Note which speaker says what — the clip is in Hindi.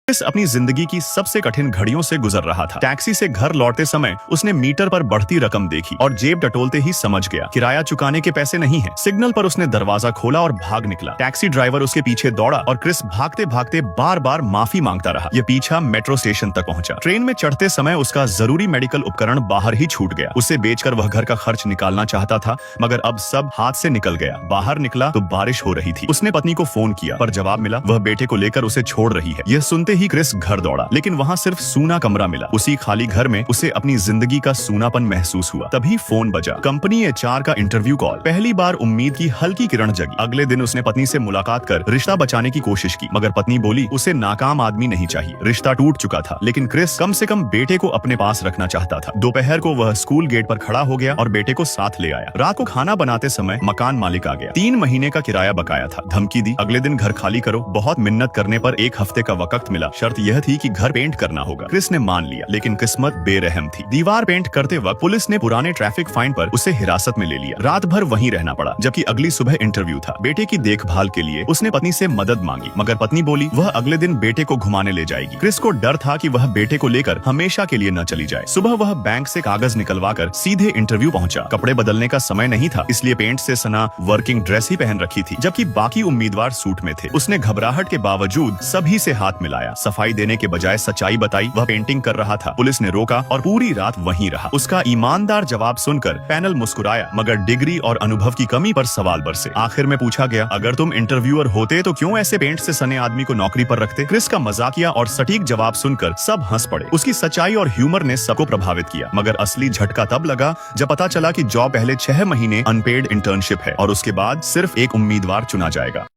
Speaker 1: क्रिस अपनी जिंदगी की सबसे कठिन घड़ियों से गुजर रहा था। टैक्सी से घर लौटते समय उसने मीटर पर बढ़ती रकम देखी और जेब टटोलते ही समझ गया किराया चुकाने के पैसे नहीं हैं। सिग्नल पर उसने दरवाजा खोला और भाग निकला। टैक्सी ड्राइवर उसके पीछे दौड़ा और क्रिस भागते भागते बार बार माफी मांगता रहा। ये पीछा मेट्रो स्टेशन तक पहुंचा। ट्रेन में चढ़ते समय उसका जरूरी मेडिकल उपकरण बाहर ही छूट गया। उसे बेचकर वह घर का खर्च निकालना चाहता था, मगर अब सब हाथ से निकल गया। बाहर निकला तो बारिश हो रही थी। उसने पत्नी को फोन किया पर जवाब मिला वह बेटे को लेकर उसे छोड़ रही है। यह सुनते ही क्रिस घर दौड़ा, लेकिन वहाँ सिर्फ सूना कमरा मिला। उसी खाली घर में उसे अपनी जिंदगी का सूनापन महसूस हुआ। तभी फोन बजा। कंपनी एचआर का इंटरव्यू कॉल। पहली बार उम्मीद की हल्की किरण जगी। अगले दिन उसने पत्नी से मुलाकात कर रिश्ता बचाने की कोशिश की, मगर पत्नी बोली उसे नाकाम आदमी नहीं चाहिए। रिश्ता टूट चुका था, लेकिन क्रिस कम से कम बेटे को अपने पास रखना चाहता था। दोपहर को वह स्कूल गेट पर खड़ा हो गया और बेटे को साथ ले आया। रात को खाना बनाते समय मकान मालिक आ गया। 3 महीने का किराया बकाया था। धमकी दी अगले दिन घर खाली करो। बहुत मिन्नत करने पर 1 हफ्ते का वक्त मिला। शर्त यह थी कि घर पेंट करना होगा। क्रिस ने मान लिया, लेकिन किस्मत बेरहम थी। दीवार पेंट करते वक्त पुलिस ने पुराने ट्रैफिक फाइन पर उसे हिरासत में ले लिया। रात भर वहीं रहना पड़ा, जबकि अगली सुबह इंटरव्यू था। बेटे की देखभाल के लिए उसने पत्नी से मदद मांगी, मगर पत्नी बोली वह अगले दिन बेटे को घुमाने ले जाएगी। क्रिस को डर था कि वह बेटे को लेकर हमेशा के लिए न चली जाए। सुबह वह बैंक से कागज निकलवा कर सीधे इंटरव्यू पहुंचा। कपड़े बदलने का समय नहीं था, इसलिए पेंट से सना वर्किंग ड्रेस ही पहन रखी थी, जबकि बाकी उम्मीदवार सूट में थे। उसने घबराहट के बावजूद सभी से हाथ मिलाया। सफाई देने के बजाय सच्चाई बताई। वह पेंटिंग कर रहा था। पुलिस ने रोका और पूरी रात वहीं रहा। उसका ईमानदार जवाब सुनकर पैनल मुस्कुराया, मगर डिग्री और अनुभव की कमी पर सवाल बरसे। आखिर में पूछा गया अगर तुम इंटरव्यूअर होते तो क्यों ऐसे पेंट से सने आदमी को नौकरी पर रखते? क्रिस का मजाकिया और सटीक जवाब सुनकर सब हंस पड़े। उसकी सच्चाई और ह्यूमर ने सबको प्रभावित किया, मगर असली झटका तब लगा जब पता चला कि जॉब पहले 6 महीने अनपेड इंटर्नशिप है और उसके बाद सिर्फ एक उम्मीदवार चुना जाएगा।